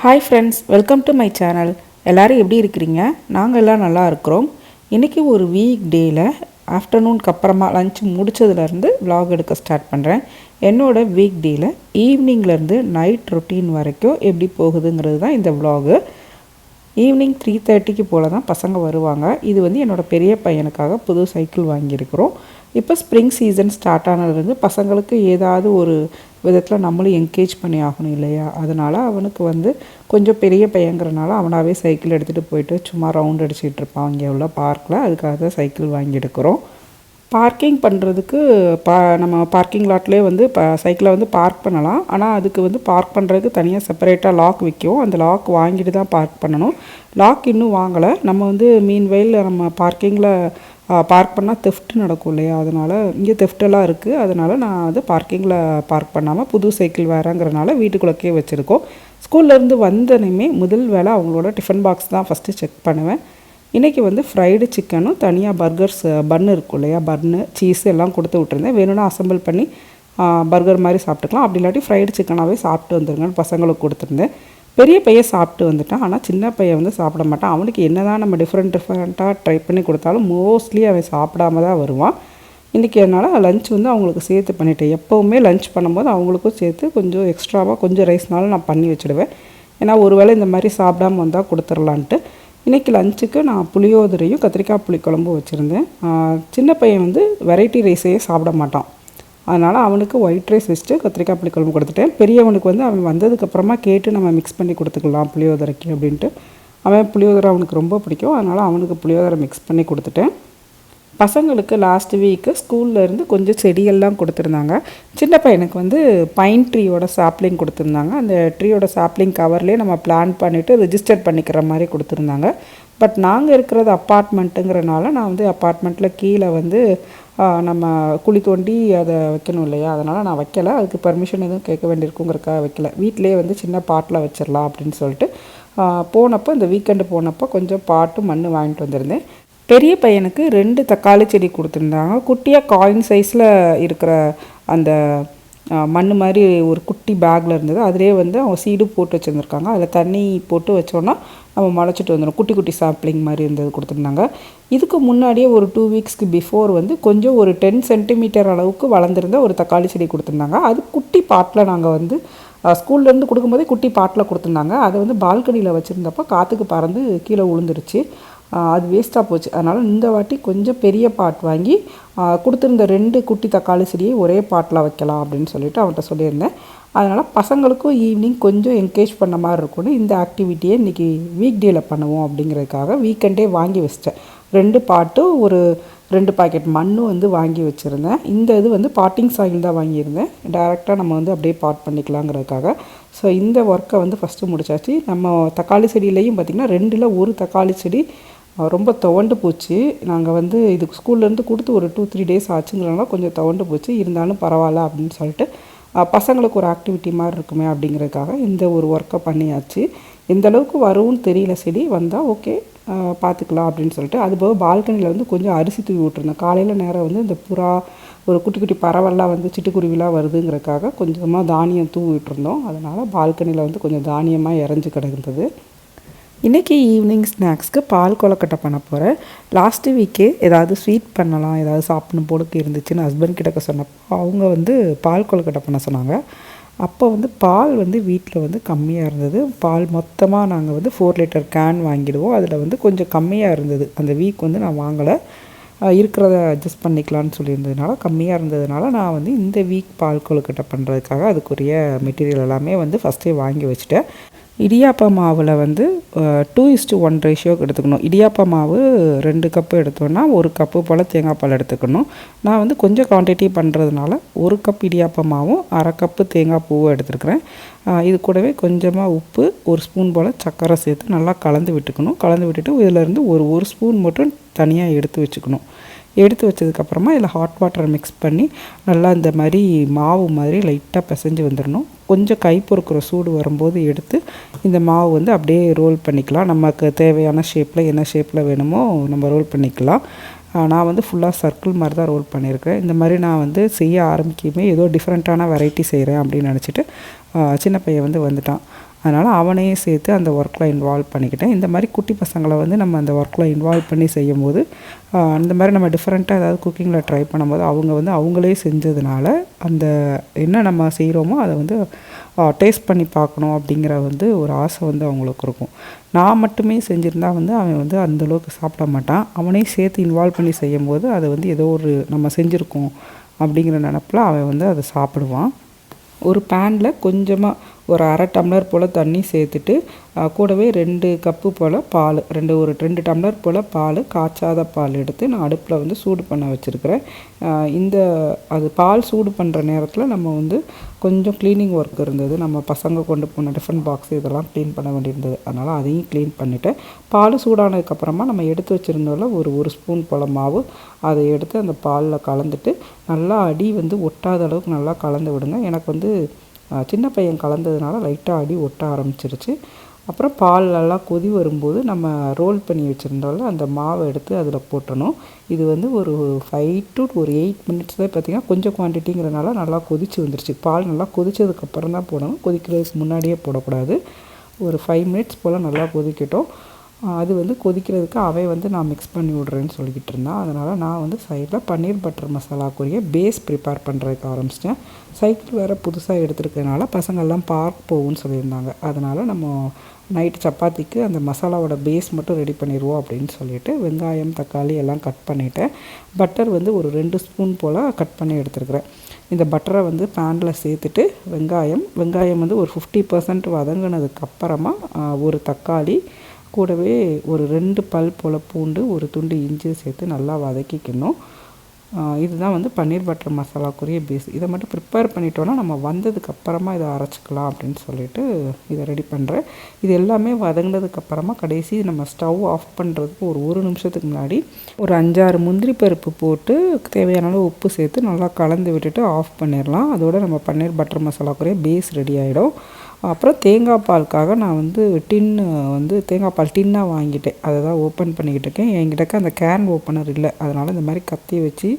Hi friends, welcome to my channel. எல்லோரும் எப்படி இருக்கிறீங்க? நாங்கள் எல்லாம் நல்லா இருக்கிறோம். இன்றைக்கி ஒரு வீக் டேயில் ஆஃப்டர்நூனுக்கு அப்புறமா லஞ்ச் முடித்ததுலேருந்து விலாக் எடுக்க ஸ்டார்ட் பண்ணுறேன். என்னோடய வீக் டேயில் ஈவினிங்லேருந்து நைட் ரொட்டீன் வரைக்கும் எப்படி போகுதுங்கிறது தான் இந்த விலாகு. ஈவினிங் 3:30 போல் தான் பசங்க வருவாங்க. இது என்னோடய பெரிய பையனுக்காக புது சைக்கிள் வாங்கியிருக்கிறோம். இப்போ ஸ்ப்ரிங் சீசன் ஸ்டார்ட் ஆனதுலேருந்து பசங்களுக்கு ஏதாவது ஒரு விதத்தில் நம்மளும் என்கரேஜ் பண்ணி ஆகணும் இல்லையா? அதனால் அவனுக்கு கொஞ்சம் பெரிய பையங்கிறனால அவனாகவே சைக்கிள் எடுத்துகிட்டு போயிட்டு சும்மா ரவுண்ட் அடிச்சுட்டு இருப்பான் இங்கே உள்ள பார்க்கில். அதுக்காக தான் சைக்கிள் வாங்கி எடுக்கிறோம். பார்க்கிங் பண்ணுறதுக்கு நம்ம பார்க்கிங் லாட்லேயே சைக்கிளை பார்க் பண்ணலாம். ஆனால் அதுக்கு பார்க் பண்ணுறதுக்கு தனியாக செப்பரேட்டாக லாக் விற்கும். அந்த லாக் வாங்கிட்டு தான் பார்க் பண்ணணும். லாக் இன்னும் வாங்கலை. நம்ம மீன்வெயில் நம்ம பார்க்கிங்கில் பார்க் பண்ணால் தெஃப்ட் நடக்கும் இல்லையா? அதனால் இங்கே தெஃப்டெல்லாம் இருக்குது. அதனால் நான் பார்க்கிங்கில் பார்க் பண்ணாமல் புது சைக்கிள் வேறங்கிறனால வீட்டுக்குள்ளக்கே வச்சுருக்கோம். ஸ்கூல்லேருந்து வந்தனையுமே முதல் வேலை அவங்களோட டிஃபன் பாக்ஸ் தான் ஃபஸ்ட்டு செக் பண்ணுவேன். இன்றைக்கி ஃப்ரைடு சிக்கனும் தனியாக பர்கர்ஸ் பன்னு இருக்கும் இல்லையா? பன்னு சீஸ் எல்லாம் கொடுத்து விட்டுருந்தேன். வேணும்னா அசம்பிள் பண்ணி பர்கர் மாதிரி சாப்பிட்டுக்கலாம். அப்படி இல்லாட்டி ஃப்ரைடு சிக்கனாகவே சாப்பிட்டு வந்துருங்கன்னு பசங்களுக்கு கொடுத்துருந்தேன். பெரிய பையன் சாப்பிட்டு வந்துட்டான். ஆனால் சின்ன பையன் சாப்பிட மாட்டான். அவனுக்கு என்ன தான் நம்ம டிஃப்ரெண்ட்டாக ட்ரை பண்ணி கொடுத்தாலும் மோஸ்ட்லி அவன் சாப்பிடாம தான் வருவான். இன்றைக்கி அதனால் லஞ்ச் அவங்களுக்கு சேர்த்து பண்ணிட்டேன். எப்போவுமே லஞ்ச் பண்ணும்போது அவங்களுக்கும் சேர்த்து கொஞ்சம் எக்ஸ்ட்ராவாக கொஞ்சம் ரைஸ்னாலும் நான் பண்ணி வச்சுடுவேன். ஏன்னா ஒரு வேளை இந்த மாதிரி சாப்பிடாம வந்தால் கொடுத்துர்லான்ட்டு. இன்றைக்கி லஞ்சுக்கு நான் புளியோதரையும் கத்திரிக்காய் புளிக்குழம்பும் வச்சுருந்தேன். சின்ன பையன் வெரைட்டி ரைஸையே சாப்பிட மாட்டான். அதனால் அவனுக்கு ஒயிட் ரைஸ் வச்சுட்டு கத்திரிக்காய் புளிக்குழம்பு கொடுத்துட்டேன். பெரியவனுக்கு அவன் வந்ததுக்கப்புறமா கேட்டு நம்ம மிக்ஸ் பண்ணி கொடுத்துக்கலாம் புளியோதரைக்கு அப்படின்ட்டு. அவன் புளியோதரை அவனுக்கு ரொம்ப பிடிக்கும். அதனால் அவனுக்கு புளியோதரை மிக்ஸ் பண்ணி கொடுத்துட்டேன். பசங்களுக்கு லாஸ்ட் வீக்கு ஸ்கூல்லேருந்து கொஞ்சம் செடியெல்லாம் கொடுத்துருந்தாங்க. சின்ன பையனுக்கு பைன் ட்ரீயோட சாப்ளிங் கொடுத்துருந்தாங்க. அந்த ட்ரீயோட சாப்ளிங் கவர்லேயே நம்ம பிளான் பண்ணிவிட்டு ரெஜிஸ்டர் பண்ணிக்கிற மாதிரி கொடுத்துருந்தாங்க. பட் நாங்கள் இருக்கிறது அப்பார்ட்மெண்ட்டுங்கிறனால நான் அப்பார்ட்மெண்ட்டில் கீழே நம்ம குழி தோண்டி அதை வைக்கணும் இல்லையா? அதனால் நான் வைக்கலை. அதுக்கு பர்மிஷன் எதுவும் கேட்க வேண்டியிருக்குங்கிறக்காக வைக்கலை. வீட்டிலே சின்ன பாட்டில் வச்சிடலாம் அப்படின்னு சொல்லிட்டு போனப்போ இந்த வீக்கெண்டு போனப்போ கொஞ்சம் பாட்டு மண் வாங்கிட்டு வந்திருந்தேன். பெரிய பையனுக்கு 2 தக்காளி செடி கொடுத்துருந்தாங்க. குட்டியாக காயின் சைஸில் இருக்கிற அந்த மண் மாதிரி ஒரு குட்டி பேக்கில் இருந்தது. அதிலே அவங்க சீடு போட்டு வச்சுருந்துருக்காங்க. அதில் தண்ணி போட்டு வச்சோன்னா நம்ம முளைச்சிட்டு வந்துடும். குட்டி குட்டி சாப்ளிங் மாதிரி இருந்தது கொடுத்துருந்தாங்க. இதுக்கு முன்னாடியே ஒரு 2 வீக்ஸ்க்கு பிஃபோர் கொஞ்சம் ஒரு 10 சென்டிமீட்டர் அளவுக்கு வளர்ந்துருந்த ஒரு தக்காளி செடி கொடுத்துருந்தாங்க. அது குட்டி பாட்டில் நாங்கள் ஸ்கூல்லேருந்து கொடுக்கும்போதே குட்டி பாட்டில் கொடுத்துருந்தாங்க. அதை பால்கனியில் வச்சுருந்தப்போ காற்றுக்கு பறந்து கீழே விழுந்துருச்சு. அது வேஸ்ட்டாக போச்சு. அதனால் இந்த வாட்டி கொஞ்சம் பெரிய பாட் வாங்கி கொடுத்துருந்த 2 குட்டி தக்காளி செடியை ஒரே பாட்டில் வைக்கலாம் அப்படின்னு சொல்லிட்டு அவன்கிட்ட சொல்லியிருந்தேன். அதனால் பசங்களுக்கும் ஈவினிங் கொஞ்சம் என்கரேஜ் பண்ண மாதிரி இருக்கும்னு இந்த ஆக்டிவிட்டியை இன்றைக்கி வீக் டேயில் பண்ணுவோம் அப்படிங்கிறதுக்காக வீக்கெண்டே வாங்கி வச்சிட்டேன். 2 பாட்டு ஒரு 2 பாக்கெட் மண்ணும் வாங்கி வச்சுருந்தேன். இந்த இது பாட்டிங் சாயில் தான் வாங்கியிருந்தேன். டைரெக்டாக நம்ம அப்படியே பாட் பண்ணிக்கலாங்கிறதுக்காக. ஸோ இந்த ஒர்க்கை ஃபஸ்ட்டு முடிச்சாச்சு. நம்ம தக்காளி செடியிலையும் பார்த்திங்கன்னா 2ல் 1 தக்காளி செடி ரொம்ப துவண்டு போச்சு. நாங்கள் இதுக்கு ஸ்கூல்லேருந்து கொடுத்து ஒரு 2-3 டேஸ் ஆச்சுங்கிறனால கொஞ்சம் துவண்டு போச்சு. இருந்தாலும் பரவாயில்ல அப்படின்னு சொல்லிட்டு பசங்களுக்கு ஒரு ஆக்டிவிட்டி மாதிரி இருக்குமே அப்படிங்கிறதுக்காக இந்த ஒரு ஒர்க்கை பண்ணியாச்சு. எந்த அளவுக்கு வரும்னு தெரியல. செடி வந்தால் ஓகே பார்த்துக்கலாம் அப்படின்னு சொல்லிட்டு. அதுபோக பால்கனியில் கொஞ்சம் அரிசி தூவி விட்டுருந்தேன். காலையில் நேரம் இந்த புறா ஒரு குட்டி குட்டி பறவைலாம் சிட்டுக்குருவிலாம் வருதுங்கிறதுக்காக கொஞ்சமாக தானியம் தூவி விட்டுருந்தோம். அதனால் பால்கனியில் கொஞ்சம் தானியமாக இறஞ்சி கிடந்தது. இன்றைக்கி ஈவினிங் ஸ்நாக்ஸ்க்கு பால் கொழுக்கட்டை பண்ண போகிறேன். லாஸ்ட்டு வீக்கே ஏதாவது ஸ்வீட் பண்ணலாம், ஏதாவது சாப்பிடணும் போலுக்கு இருந்துச்சுன்னு ஹஸ்பண்ட் கிட்ட சொன்னப்போ அவங்க பால் கொழுக்கட்டை பண்ண சொன்னாங்க. அப்போ பால் வீட்டில் கம்மியாக இருந்தது. பால் மொத்தமாக நாங்கள் 4 லிட்டர் கேன் வாங்கிடுவோம். அதில் கொஞ்சம் கம்மியாக இருந்தது. அந்த வீக் நான் வாங்கலை. இருக்கிறத அட்ஜஸ்ட் பண்ணிக்கலான்னு சொல்லியிருந்ததுனால கம்மியாக இருந்ததுனால நான் இந்த வீக் பால் கொழுக்கட்டை பண்ணுறதுக்காக அதுக்குரிய மெட்டீரியல் எல்லாமே ஃபஸ்ட்டே வாங்கி வச்சுட்டேன். இடியாப்ப மாவில் 2:1 ரேஷியோக்கு எடுத்துக்கணும். இடியாப்ப மாவு 2 கப்பு எடுத்தோன்னா 1 கப்பு போல் தேங்காய் பால் எடுத்துக்கணும். நான் கொஞ்சம் குவான்டிட்டி பண்ணுறதுனால 1 கப் இடியாப்ப மாவும் 1/2 கப்பு தேங்காய் பூவும் எடுத்துருக்குறேன். இது கூடவே கொஞ்சமாக உப்பு, 1 ஸ்பூன் போல் சர்க்கரை சேர்த்து நல்லா கலந்து விட்டுக்கணும். கலந்து விட்டுட்டு இதிலேருந்து ஒரு ஸ்பூன் மட்டும் தனியாக எடுத்து வச்சுக்கணும். எடுத்து வச்சதுக்கப்புறமா இதில் ஹாட் வாட்டரை மிக்ஸ் பண்ணி நல்லா இந்த மாதிரி மாவு மாதிரி லைட்டாக பிசைஞ்சு வந்துடணும். கொஞ்சம் கை பொறுக்கிற சூடு வரும்போது எடுத்து இந்த மாவு அப்படியே ரோல் பண்ணிக்கலாம். நமக்கு தேவையான ஷேப்பில் என்ன ஷேப்பில் வேணுமோ நம்ம ரோல் பண்ணிக்கலாம். நான் ஃபுல்லாக சர்க்கிள் மாதிரி தான் ரோல் பண்ணியிருக்கிறேன். இந்த மாதிரி நான் செய்ய ஆரம்பிக்குமே ஏதோ டிஃப்ரெண்ட்டான வெரைட்டி செய்கிறேன் அப்படின்னு நினச்சிட்டு சின்ன பையன் வந்துட்டான். அதனால் அவனையே சேர்த்து அந்த ஒர்க்கில் இன்வால்வ் பண்ணிக்கிட்டேன். இந்த மாதிரி குட்டி பசங்களை வந்து நம்ம அந்த ஒர்க்கில் இன்வால்வ் பண்ணி செய்யும்போது இந்த மாதிரி நம்ம டிஃப்ரெண்ட்டாக ஏதாவது குக்கிங்கில் ட்ரை பண்ணும்போது அவங்க வந்து அவங்களே செஞ்சதுனால அந்த என்ன நம்ம செய்கிறோமோ அதை வந்து டேஸ்ட் பண்ணி பார்க்கணும் அப்படிங்கிற வந்து ஒரு ஆசை வந்து அவங்களுக்கு இருக்கும். நான் மட்டுமே செஞ்சுருந்தா வந்து அவன் வந்து அந்தளவுக்கு சாப்பிட மாட்டான். அவனையும் சேர்த்து இன்வால்வ் பண்ணி செய்யும்போது அதை வந்து ஏதோ ஒரு நம்ம செஞ்சுருக்கோம் அப்படிங்கிற நினப்பில் அவன் வந்து அதை சாப்பிடுவான். ஒரு பேனில் கொஞ்சமாக ஒரு அரை டம்ளர் போல் தண்ணி சேர்த்துட்டு கூடவே 2 கப்பு போல் பால், ஒரு 2 டம்ளர் போல் பால், காய்ச்சாத பால் எடுத்து நான் அடுப்பில் வந்து சூடு பண்ண வச்சுருக்கிறேன். அது பால் சூடு பண்ணுற நேரத்தில் நம்ம வந்து கொஞ்சம் க்ளீனிங் ஒர்க் இருந்தது. நம்ம பசங்க கொண்டு போன டிஃபன் பாக்ஸ் இதெல்லாம் க்ளீன் பண்ண வேண்டியிருந்தது. அதனால் அதையும் க்ளீன் பண்ணிவிட்டேன். பால் சூடானதுக்கப்புறமா நம்ம எடுத்து வச்சுருந்தோம்ல ஒரு ஸ்பூன் போல் மாவு, அதை எடுத்து அந்த பாலில் கலந்துட்டு நல்லா அடி வந்து ஒட்டாத அளவுக்கு நல்லா கலந்து விடுங்க. எனக்கு வந்து சின்ன பையன் கலந்ததுனால லைட்டாக அடி ஒட்ட ஆரம்பிச்சிருச்சு. அப்புறம் பால் நல்லா கொதி வரும்போது நம்ம ரோல் பண்ணி வச்சுருந்தோம்ல அந்த மாவை எடுத்து அதில் போட்டணும். இது வந்து ஒரு 5 to 8 மினிட்ஸ் தான். பார்த்திங்கன்னா கொஞ்சம் குவான்டிட்டிங்கிறனால நல்லா கொதித்து வந்துருச்சு. பால் நல்லா கொதித்ததுக்கப்புறம் தான் போடணும், கொதிக்கிறதுக்கு முன்னாடியே போடக்கூடாது. ஒரு 5 மினிட்ஸ் போல் நல்லா கொதிக்கட்டும். அது வந்து கொதிக்கிறதுக்கு அவன் வந்து நான் மிக்ஸ் பண்ணி விட்றேன்னு சொல்லிக்கிட்டு இருந்தான். அதனால் நான் வந்து சைடில் பன்னீர் பட்டர் மசாலாக்குரிய பேஸ் ப்ரிப்பேர் பண்ணுறதுக்கு ஆரம்பிச்சிட்டேன். சைக்கிள் வேறு புதுசாக எடுத்துருக்கனால பசங்கள்லாம் பார்க் போகும்னு சொல்லியிருந்தாங்க. அதனால் நம்ம நைட்டு சப்பாத்திக்கு அந்த மசாலாவோட பேஸ் மட்டும் ரெடி பண்ணிடுவோம் அப்படின்னு சொல்லிவிட்டு வெங்காயம், தக்காளி எல்லாம் கட் பண்ணிவிட்டேன். பட்டர் வந்து ஒரு 2 ஸ்பூன் போல் கட் பண்ணி எடுத்துருக்குறேன். இந்த பட்டரை வந்து பேனில் சேர்த்துட்டு வெங்காயம் வந்து ஒரு 50% வதங்கினதுக்கப்புறமா ஒரு தக்காளி, கூடவே ஒரு 2 பல் போல் பூண்டு, ஒரு துண்டு இஞ்சி சேர்த்து நல்லா வதக்கிக்கணும். இதுதான் வந்து பன்னீர் பட்டர் மசாலாக்குரிய பேஸ். இதை மட்டும் ப்ரிப்பேர் பண்ணிட்டோன்னா நம்ம வந்ததுக்கப்புறமா இதை அரைச்சிக்கலாம் அப்படின்னு சொல்லிட்டு இதை ரெடி பண்ணுறேன். இது எல்லாமே வதங்கினதுக்கப்புறமா கடைசி நம்ம ஸ்டவ் ஆஃப் பண்ணுறதுக்கு ஒரு நிமிஷத்துக்கு முன்னாடி ஒரு 5-6 முந்திரி பருப்பு போட்டு தேவையான அளவு உப்பு சேர்த்து நல்லா கலந்து விட்டுட்டு ஆஃப் பண்ணிடலாம். அதோட நம்ம பன்னீர் பட்டர் மசாலாக்குரிய பேஸ் ரெடி ஆகிடும். அப்புறம் தேங்காய் பாலுக்காக நான் வந்து தேங்காய் பால் டின்னாக வாங்கிட்டேன். அதை தான் ஓப்பன் பண்ணிக்கிட்டு இருக்கேன். என்கிட்ட அந்த கேன் ஓப்பனர் இல்லை, அதனால் இந்த மாதிரி கத்தி வச்சு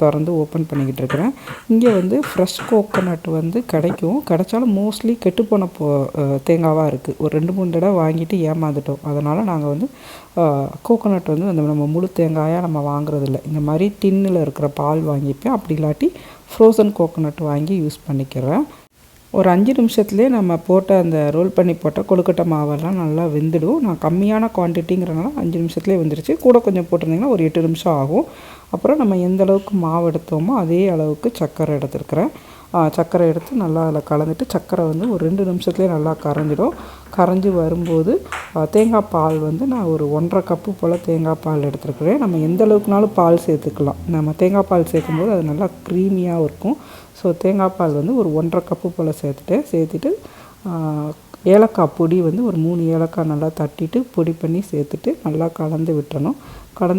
திறந்து ஓப்பன் பண்ணிக்கிட்டு இருக்கிறேன். இங்கே வந்து ஃப்ரெஷ் கோகோனட் வந்து கிடைச்சாலும் மோஸ்ட்லி கெட்டுப்போன தேங்காவாக இருக்குது. ஒரு 2-3 தடவை வாங்கிட்டு ஏமாந்துட்டோம். அதனால் நாங்கள் வந்து கோகோனட் வந்து நம்ம முழு தேங்காயாக நம்ம வாங்குறதில்ல. இந்த மாதிரி டின்னில் இருக்கிற பால் வாங்கிப்பேன். அப்படி இல்லாட்டி ஃப்ரோசன் கோகோனட் வாங்கி யூஸ் பண்ணிக்கிறேன். ஒரு 5 நிமிஷத்துலேயே நம்ம போட்ட அந்த ரோல் பண்ணி போட்ட கொழுக்கட்டை மாவெல்லாம் நல்லா வெந்துடும். நான் கம்மியான குவான்டிட்டிங்கிறனால 5 நிமிஷத்துலேயே வெந்துருச்சு. கூட கொஞ்சம் போட்டிருந்திங்கன்னா ஒரு 8 நிமிஷம் ஆகும். அப்புறம் நம்ம எந்த அளவுக்கு மாவு எடுத்தோமோ அதே அளவுக்கு சர்க்கரை எடுத்துருக்கிறேன். சர்க்கரை எடுத்து நல்லா அதில் கலந்துட்டு சர்க்கரை வந்து ஒரு 2 நிமிஷத்துலேயே நல்லா கரைஞ்சிடும். கரைஞ்சி வரும்போது தேங்காய் பால் வந்து நான் ஒரு 1.5 கப்பு போல் தேங்காய் பால் எடுத்துருக்கிறேன். நம்ம எந்த அளவுக்குனாலும் பால் சேர்த்துக்கலாம். நம்ம தேங்காய் பால் சேர்க்கும்போது அது நல்லா க்ரீமியாக இருக்கும். ஸோ தேங்காய் பால் வந்து ஒரு 1.5 கப்பு போல் சேர்த்துட்டு ஏலக்காய் பொடி வந்து ஒரு 3 ஏலக்காய் நல்லா தட்டிட்டு பொடி பண்ணி சேர்த்துட்டு நல்லா கலந்து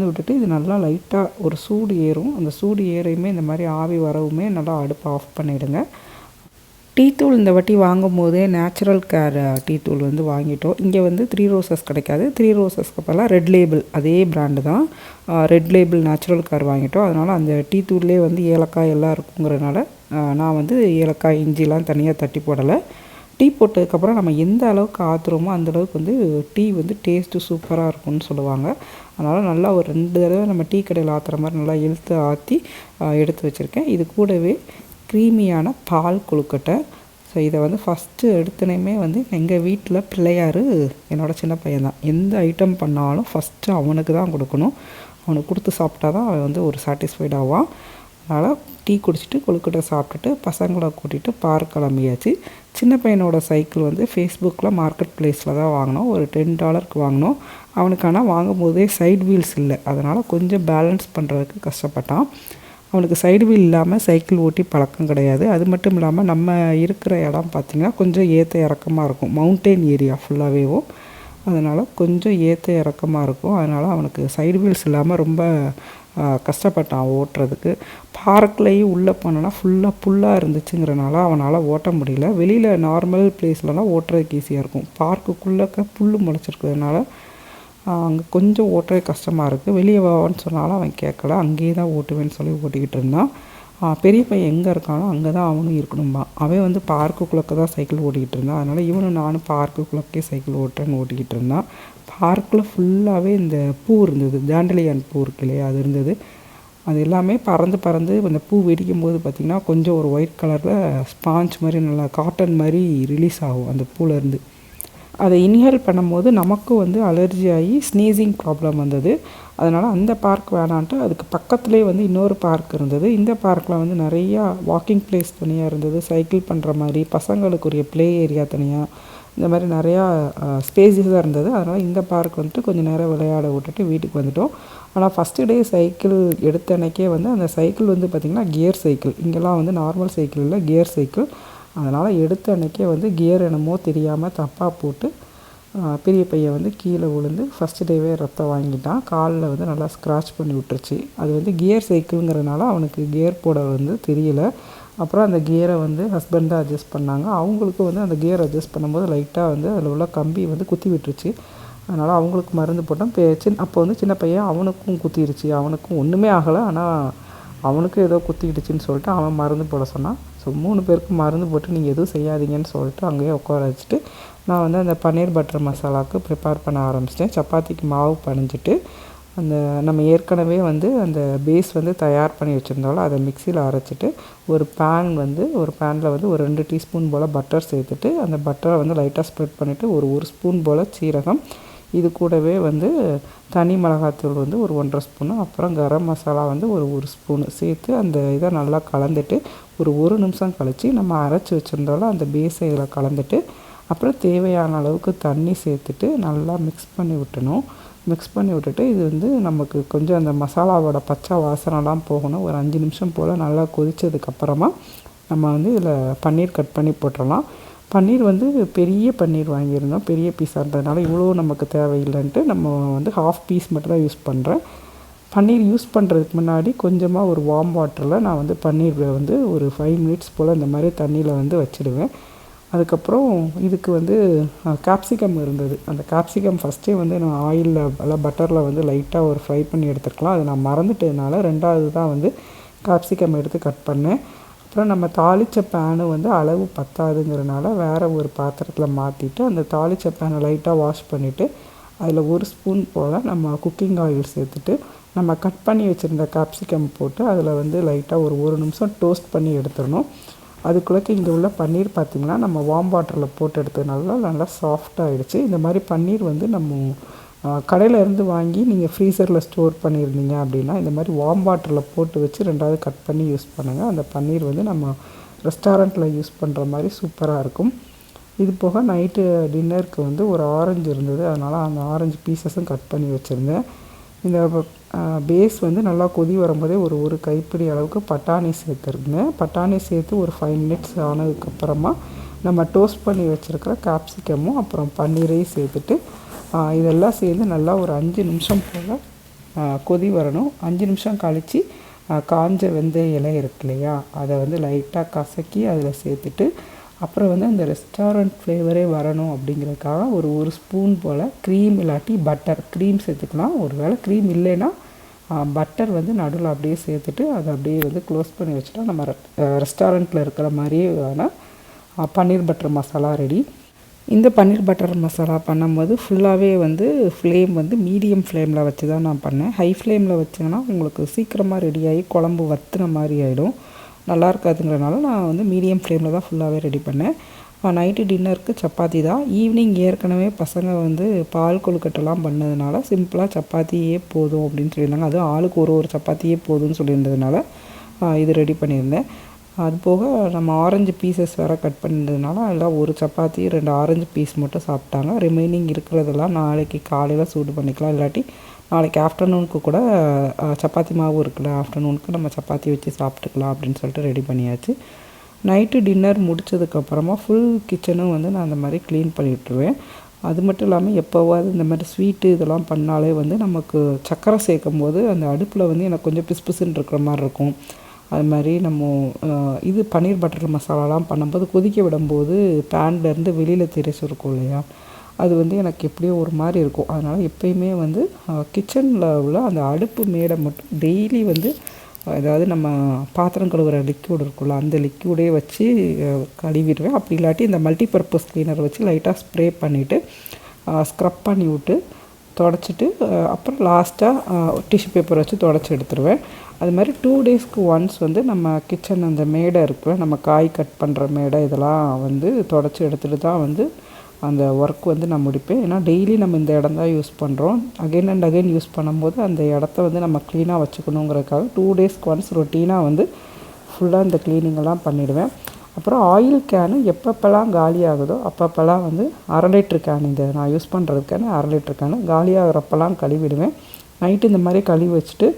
விட்டுட்டு இது நல்லா லைட்டாக ஒரு சூடு ஏறும். அந்த சூடு ஏறையுமே இந்த மாதிரி ஆவி வரவுமே நல்லா அடுப்பை ஆஃப் பண்ணிவிடுங்க. டீ தூள் இந்த வாட்டி வாங்கும் போதே நேச்சுரல் கேர் டீ தூள் வந்து வாங்கிட்டோம். இங்கே வந்து 3 ரோசஸ் கிடைக்காது. 3 ரோசஸ்க்கு பதிலாக ரெட் லேபிள், அதே பிராண்டு தான், ரெட் லேபிள் நேச்சுரல் கேர் வாங்கிட்டோம். அதனால் அந்த டீ தூள்லேயே வந்து ஏலக்காய் எல்லாம் இருக்குங்கிறதுனால நான் வந்து ஏலக்காய், இஞ்சிலாம் தனியாக தட்டி போடலை. டீ போட்டதுக்கப்புறம் நம்ம எந்த அளவுக்கு ஆற்றுறோமோ அந்தளவுக்கு வந்து டீ வந்து டேஸ்ட்டு சூப்பராக இருக்கும்னு சொல்லுவாங்க. அதனால் நல்லா ஒரு 2 தடவை நம்ம டீ கடையில் ஆற்றுற மாதிரி நல்லா இழுத்து ஆற்றி எடுத்து வச்சுருக்கேன். இது கூடவே க்ரீமியான பால் கொழுக்கட்டை. ஸோ இதை வந்து ஃபஸ்ட்டு எடுத்துனையுமே வந்து எங்கள் வீட்டில் பிள்ளையார் என்னோடய சின்ன பையன் தான். எந்த ஐட்டம் பண்ணாலும் ஃபஸ்ட்டு அவனுக்கு தான் கொடுக்கணும். அவனுக்கு கொடுத்து சாப்பிட்டா தான் அவன் வந்து ஒரு சாட்டிஸ்ஃபைட் ஆவான். அதனால் டீ குடிச்சிட்டு கொழுக்கட்டை சாப்பிட்டுட்டு பசங்களை கூட்டிகிட்டு பார்க் கிளம்பியாச்சு. சின்ன பையனோட சைக்கிள் வந்து ஃபேஸ்புக்கில் மார்க்கெட் ப்ளேஸில் தான் வாங்கினோம். ஒரு $10 வாங்கினோம். அவனுக்கு ஆனால் வாங்கும்போதே சைடு வீல்ஸ் இல்லை. அதனால் கொஞ்சம் பேலன்ஸ் பண்ணுறதுக்கு கஷ்டப்பட்டான். அவனுக்கு சைடு வீல் இல்லாமல் சைக்கிள் ஓட்டி பழக்கம் கிடையாது. அது மட்டும் இல்லாமல் நம்ம இருக்கிற இடம் பார்த்திங்கன்னா கொஞ்சம் ஏற்ற இறக்கமாக இருக்கும். மவுண்டெயின் ஏரியா ஃபுல்லாகவேவும். அதனால் கொஞ்சம் ஏற்ற இறக்கமாக இருக்கும். அதனால் அவனுக்கு சைடு வீல்ஸ் இல்லாமல் ரொம்ப கஷ்டப்பட்டான் ஓட்டுறதுக்கு. பார்க்லேயும் உள்ளே போனோன்னா ஃபுல்லாக புல்லாக இருந்துச்சுங்கிறனால அவனால் ஓட்ட முடியல. வெளியில் நார்மல் பிளேஸ்லலாம் ஓட்டுறதுக்கு ஈஸியாக இருக்கும். பார்க்குக்குள்ளே புல் முளைச்சிருக்கிறதுனால அங்கே கொஞ்சம் ஓட்டுறது கஷ்டமாக இருக்குது. வெளியே வான்னு சொன்னாலும் அவன் கேட்கல. அங்கேயே தான் ஓட்டுவேன்னு சொல்லி ஓட்டிக்கிட்டு இருந்தான். பெரிய பையன் எங்கே இருக்கானோ அங்கே தான் அவனும் இருக்கணும்பா. அவன் வந்து பார்க்குக்குள்ளே தான் சைக்கிள் ஓட்டிக்கிட்டு இருந்தான். அதனால் இவனும் நானும் பார்க்குக்குள்ளே சைக்கிள் ஓட்டிக்கிட்டு இருந்தான். பார்க்கில் ஃபுல்லாகவே இந்த பூ இருந்தது, ஜாண்டலியான் பூ இருக்கு இல்லையா, அது இருந்தது. அது எல்லாமே பறந்து அந்த பூ வெடிக்கும் போது பார்த்திங்கன்னா கொஞ்சம் ஒரு ஒயிட் கலரில் ஸ்பாஞ்ச் மாதிரி நல்லா காட்டன் மாதிரி ரிலீஸ் ஆகும் அந்த பூலேருந்து. அதை இன்ஹேல் பண்ணும்போது நமக்கும் வந்து அலர்ஜி ஆகி ஸ்னீசிங் ப்ராப்ளம் வந்தது. அதனால் அந்த பார்க் வேணான்ட்டு அதுக்கு பக்கத்துலேயே வந்து இன்னொரு பார்க் இருந்தது. இந்த பார்க்கில் வந்து நிறையா வாக்கிங் பிளேஸ் தனியாக இருந்தது, சைக்கிள் பண்ணுற மாதிரி, பசங்களுக்குரிய ப்ளே ஏரியா தனியாக, இந்த மாதிரி நிறையா ஸ்பேஸஸாக இருந்தது. அதனால் இந்த பார்க் வந்துட்டு கொஞ்சம் நேரம் விளையாட விட்டுட்டு வீட்டுக்கு வந்துவிட்டோம். ஆனால் ஃபஸ்ட்டு டே சைக்கிள் எடுத்த அன்றைக்கே வந்து அந்த சைக்கிள் வந்து பார்த்திங்கன்னா கியர் சைக்கிள், இங்கெல்லாம் வந்து நார்மல் சைக்கிள் இல்லை, கியர் சைக்கிள். அதனால் எடுத்த அன்றைக்கே வந்து கியர் என்னமோ தெரியாமல் தப்பாக போட்டு பெரிய பையன் வந்து கீழே விழுந்து ஃபஸ்ட்டு டேவே ரத்தம் வாங்கிட்டான். காலில் வந்து நல்லா ஸ்க்ராட்ச் பண்ணி விட்டுருச்சு. அது வந்து கியர் சைக்கிளுங்கிறதுனால அவனுக்கு கியர் போட வந்து தெரியல. அப்புறம் அந்த கியரை வந்து ஹஸ்பண்ட் தான் அட்ஜஸ்ட் பண்ணாங்க. அவங்களுக்கும் வந்து அந்த கியர் அட்ஜஸ்ட் பண்ணும்போது லைட்டாக வந்து அதில் உள்ள கம்பி வந்து குத்தி விட்டுருச்சு. அதனால் அவங்களுக்கு மருந்து போட்டோம். அப்போ வந்து சின்ன பையன் அவனுக்கும் குத்திருச்சு. அவனுக்கும் ஒன்றுமே ஆகலை, ஆனால் அவனுக்கும் ஏதோ குத்திக்கிடுச்சின்னு சொல்லிட்டு அவன் மருந்து போட சொன்னான். ஸோ 3 பேருக்கும் மருந்து போட்டு நீங்கள் எதுவும் செய்யாதீங்கன்னு சொல்லிட்டு அங்கேயே உட்கார வச்சுட்டு நான் வந்து அந்த பன்னீர் பட்டர் மசாலாவுக்கு ப்ரிப்பேர் பண்ண ஆரம்பிச்சிட்டேன். சப்பாத்திக்கு மாவு பனைஞ்சிட்டு அந்த நம்ம ஏற்கனவே வந்து அந்த பேஸ் வந்து தயார் பண்ணி வச்சுருந்தோம்ல, அதை மிக்சியில் அரைச்சிட்டு ஒரு பேனில் வந்து ஒரு 2 டீஸ்பூன் போல் பட்டர் சேர்த்துட்டு அந்த பட்டரை வந்து லைட்டாக ஸ்ப்ரெட் பண்ணிவிட்டு ஒரு ஸ்பூன் போல் சீரகம், இது கூடவே வந்து தனி மிளகாத்தூள் வந்து ஒரு 1.5 ஸ்பூனு, அப்புறம் கரம் மசாலா வந்து ஒரு ஸ்பூனு சேர்த்து அந்த இதை நல்லா கலந்துட்டு ஒரு நிமிஷம் கழித்து நம்ம அரைச்சி வச்சுருந்தோம்ல அந்த பேஸை இதில் கலந்துட்டு அப்புறம் தேவையான அளவுக்கு தண்ணி சேர்த்துட்டு நல்லா மிக்ஸ் பண்ணி விட்டுட்டு இது வந்து நமக்கு கொஞ்சம் அந்த மசாலாவோட பச்சை வாசனைலாம் போகணும். ஒரு 5 நிமிஷம் போல் நல்லா கொதித்ததுக்கப்புறமா நம்ம வந்து இதில் பன்னீர் கட் பண்ணி போட்டுடலாம். பன்னீர் வந்து பெரிய பன்னீர் வாங்கியிருந்தோம், பெரிய பீஸாக இருந்ததுனால இவ்வளோ நமக்கு தேவையில்லைன்ட்டு நம்ம வந்து 1/2 பீஸ் மட்டும் தான் யூஸ் பண்ணுறேன். பன்னீர் யூஸ் பண்ணுறதுக்கு முன்னாடி கொஞ்சமாக ஒரு வார்ம் வாட்டரில் நான் வந்து பன்னீர் வந்து ஒரு 5 மினிட்ஸ் போல் இந்த மாதிரி தண்ணியில் வந்து வச்சுடுவேன். அதுக்கப்புறம் இதுக்கு வந்து கேப்சிகம் இருந்தது. அந்த கேப்சிகம் ஃபஸ்ட்டே வந்து நான் ஆயிலில் இல்லை பட்டரில் வந்து லைட்டாக ஒரு ஃப்ரை பண்ணி எடுத்துருக்கலாம். அது நான் மறந்துட்டதுனால 2வது தான் வந்து கேப்சிகம் எடுத்து கட் பண்ணேன். அப்புறம் நம்ம தாளித்த பேனு வந்து அளவு பத்தாதுங்கிறனால வேறு ஒரு பாத்திரத்தில் மாற்றிட்டு அந்த தாளித்த பேனை லைட்டாக வாஷ் பண்ணிவிட்டு அதில் 1 ஸ்பூன் போல் நம்ம குக்கிங் ஆயில் சேர்த்துட்டு நம்ம கட் பண்ணி வச்சுருந்த கேப்சிகம் போட்டு அதில் வந்து லைட்டாக ஒரு நிமிஷம் டோஸ்ட் பண்ணி எடுத்துடணும். அதுக்குள்ளே இங்கே உள்ள பன்னீர் பார்த்திங்கன்னா நம்ம வார்ம் வாட்டரில் போட்டு எடுத்ததுனால நல்லா சாஃப்டாகிடுச்சு. இந்த மாதிரி பன்னீர் வந்து நம்ம கடையிலேருந்து வாங்கி நீங்கள் ஃப்ரீசரில் ஸ்டோர் பண்ணியிருந்தீங்க அப்படின்னா இந்த மாதிரி வார்ம் வாட்டரில் போட்டு வச்சு 2வது கட் பண்ணி யூஸ் பண்ணுங்கள். அந்த பன்னீர் வந்து நம்ம ரெஸ்டாரண்ட்டில் யூஸ் பண்ணுற மாதிரி சூப்பராக இருக்கும். இது போக நைட்டு டின்னருக்கு வந்து ஒரு ஆரஞ்சு இருந்தது, அதனால் அந்த ஆரஞ்சு பீசஸும் கட் பண்ணி வச்சுருந்தேன். இந்த பேஸ் வந்து நல்லா கொதி வரும்போதே ஒரு கைப்பிடி அளவுக்கு பட்டாணி சேர்த்துருந்தேன். பட்டாணி சேர்த்து ஒரு 5 மினிட்ஸ் ஆனதுக்கப்புறமா நம்ம டோஸ்ட் பண்ணி வச்சுருக்கிற கேப்சிகமும் அப்புறம் பன்னீரையும் சேர்த்துட்டு இதெல்லாம் சேர்ந்து நல்லா ஒரு 5 நிமிஷம் போல் கொதி வரணும். 5 நிமிஷம் கழித்து காஞ்ச வெந்தய இலை இருக்கு இல்லையா, அதை வந்து லைட்டாக கசக்கி அதில் சேர்த்துட்டு அப்புறம் வந்து அந்த ரெஸ்டாரண்ட் ஃப்ளேவரே வரணும் அப்படிங்கிறதுக்காக ஒரு ஸ்பூன் போல் க்ரீம் இல்லாட்டி பட்டர், க்ரீம் சேர்த்துக்கலாம். ஒரு வேளை க்ரீம் இல்லைன்னா பட்டர் வந்து நடுவில் அப்படியே சேர்த்துட்டு அதை அப்படியே வந்து க்ளோஸ் பண்ணி வச்சுட்டா நம்ம ரெஸ்டாரண்ட்டில் இருக்கிற மாதிரியே பன்னீர் பட்டர் மசாலா ரெடி. இந்த பன்னீர் பட்டர் மசாலா பண்ணும்போது ஃபுல்லாகவே வந்து ஃப்ளேம் வந்து மீடியம் ஃப்ளேமில் வச்சு தான் நான் பண்ணேன். ஹை ஃப்ளேமில் வச்சிங்கன்னா உங்களுக்கு சீக்கிரமாக ரெடியாகி குழம்பு வத்துன மாதிரி ஆகிடும், நல்லா இருக்காதுங்கிறனால நான் வந்து மீடியம் ஃப்ளேமில் தான் ஃபுல்லாகவே ரெடி பண்ணேன். நைட்டு டின்னருக்கு சப்பாத்தி தான். ஈவினிங் ஏற்கனவே பசங்க வந்து பால் கொழுக்கட்டெல்லாம் பண்ணதுனால சிம்பிளாக சப்பாத்தியே போதும் அப்படின்னு சொல்லியிருந்தாங்க. அதுவும் ஆளுக்கு ஒரு சப்பாத்தியே போதும்னு சொல்லியிருந்ததுனால இது ரெடி பண்ணியிருந்தேன். அது போக நம்ம ஆரஞ்சு பீசஸ் வேறு கட் பண்ணியிருந்ததுனால எல்லாம் ஒரு சப்பாத்தி 2 ஆரஞ்சு பீஸ் மட்டும் சாப்பிட்டாங்க. ரிமைனிங் இருக்கிறதெல்லாம் நாளைக்கு காலையில் சூடு பண்ணிக்கலாம், இல்லாட்டி நாளைக்கு ஆஃப்டர்நூனுக்கு கூட சப்பாத்தி மாவு இருக்குல்ல, ஆஃப்டர்நூனுக்கு நம்ம சப்பாத்தி வச்சு சாப்பிட்டுக்கலாம் அப்படின்னு சொல்லிட்டு ரெடி பண்ணியாச்சு. நைட்டு டின்னர் முடித்ததுக்கப்புறமா ஃபுல் கிச்சனும் வந்து நான் அந்த மாதிரி க்ளீன் பண்ணி விட்டுருவேன். அது மட்டும் இல்லாமல் எப்போவாது இந்த மாதிரி ஸ்வீட்டு இதெல்லாம் பண்ணாலே வந்து நமக்கு சர்க்கரை சேர்க்கும் போது அந்த அடுப்பில் வந்து எனக்கு கொஞ்சம் பிசுன்னு இருக்கிற மாதிரி இருக்கும். அது மாதிரி நம்ம இது பன்னீர் பட்டர் மசாலாலாம் பண்ணும்போது கொதிக்க விடும்போது பேன்லேருந்து வெளியில் தெரிச்சு இருக்கும் இல்லையா, அது வந்து எனக்கு எப்படியோ ஒரு மாதிரி இருக்கும். அதனால் எப்பயுமே வந்து கிச்சனில் உள்ள அந்த அடுப்பு மேடை மட்டும் டெய்லி வந்து அதாவது நம்ம பாத்திரம் கழுவுற லிக்யூட் இருக்குல்ல, அந்த லிக்யூடே வச்சு கழுவிடுவேன். அப்படி இல்லாட்டி இந்த மல்டிபர்பஸ் கிளீனர் வச்சு லைட்டாக ஸ்ப்ரே பண்ணிவிட்டு ஸ்க்ரப் பண்ணி விட்டு தொடச்சிட்டு அப்புறம் லாஸ்ட்டாக டிஷ்யூ பேப்பர் வச்சு தொடச்சி எடுத்துருவேன். அது மாதிரி 2 டேஸ்க்கு ஒன்ஸ் வந்து நம்ம கிச்சன் அந்த மேடை இருக்குல்ல, நம்ம காய் கட் பண்ணுற மேடை, இதெல்லாம் வந்து தொடச்சி எடுத்துகிட்டு தான் வந்து அந்த ஒர்க் வந்து நான் முடிப்பேன். ஏன்னா டெய்லி நம்ம இந்த இடம் தான் யூஸ் பண்ணுறோம். அகைன் அண்ட் அகைன் யூஸ் பண்ணும்போது அந்த இடத்த வந்து நம்ம க்ளீனாக வச்சுக்கணுங்கிறதுக்காக 2 டேஸ்க்கு ஒன்ஸ் ரொட்டீனாக வந்து ஃபுல்லாக இந்த க்ளீனிங்கெல்லாம் பண்ணிவிடுவேன். அப்புறம் ஆயில் கேனு எப்பப்போல்லாம் காலி ஆகுதோ அப்பப்போல்லாம் வந்து 1/2 லிட்டர் கேன், இந்த நான் யூஸ் பண்ணுறதுக்கான 1/2 லிட்டர் கேனு காலியாகிறப்பெல்லாம் கழுவிடுவேன். நைட்டு இந்த மாதிரி கழுவி வச்சுட்டு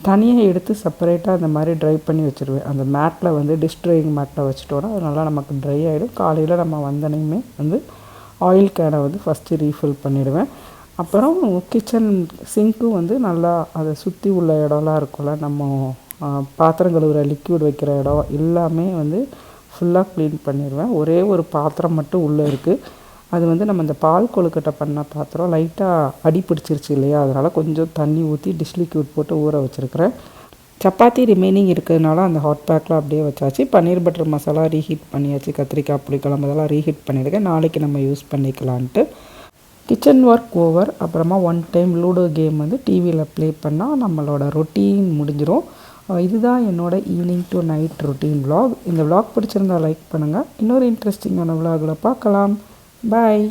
தனியாக எடுத்து செப்பரேட்டாக அந்த மாதிரி ட்ரை பண்ணி வச்சுருவேன். அந்த மேட்டில் வந்து டிஷ் ட்ரையிங் மேட்டில் வச்சுட்டோன்னா அது நல்லா நமக்கு ட்ரை ஆகிடும். காலையில் நம்ம வந்தனையுமே வந்து ஆயில் கேனை வந்து ஃபஸ்ட்டு ரீஃபில் பண்ணிவிடுவேன். அப்புறம் கிச்சன் சிங்க்கும் வந்து நல்லா அதை சுற்றி உள்ள இடம்லாம் இருக்கும்ல, நம்ம பாத்திரம் கழுவுற லிக்யூட் வைக்கிற இடம் எல்லாமே வந்து ஃபுல்லாக க்ளீன் பண்ணிடுவேன். ஒரே ஒரு பாத்திரம் மட்டும் உள்ளே இருக்குது. அது வந்து நம்ம இந்த பால் கொழுக்கட்டை பண்ண பாத்திரம் லைட்டாக அடி பிடிச்சிருச்சு இல்லையா, அதனால் கொஞ்சம் தண்ணி ஊற்றி டிஷ் லிக்யூட் போட்டு ஊற வச்சுருக்கிறேன். சப்பாத்தி ரிமைனிங் இருக்கிறதுனால அந்த ஹாட் பேக்கில் அப்படியே வச்சாச்சு. பன்னீர் பட்டர் மசாலா ரீஹீட் பண்ணியாச்சு. கத்திரிக்காய் புளிக்குழம்பு இதெல்லாம் ரீஹீட் பண்ணியிருக்கேன். நாளைக்கு நம்ம யூஸ் பண்ணிக்கலான்ட்டு. Kitchen work over. அப்புறமா 1 டைம் லூடோ கேம் வந்து டிவியில் ப்ளே பண்ணால் நம்மளோட ரொட்டீன் முடிஞ்சிடும். இதுதான் என்னோடய evening to night routine vlog. இந்த விலாக் பிடிச்சிருந்தால் லைக் பண்ணுங்கள். இன்னொரு இன்ட்ரெஸ்டிங்கான விலாகில் பார்க்கலாம். பாய்.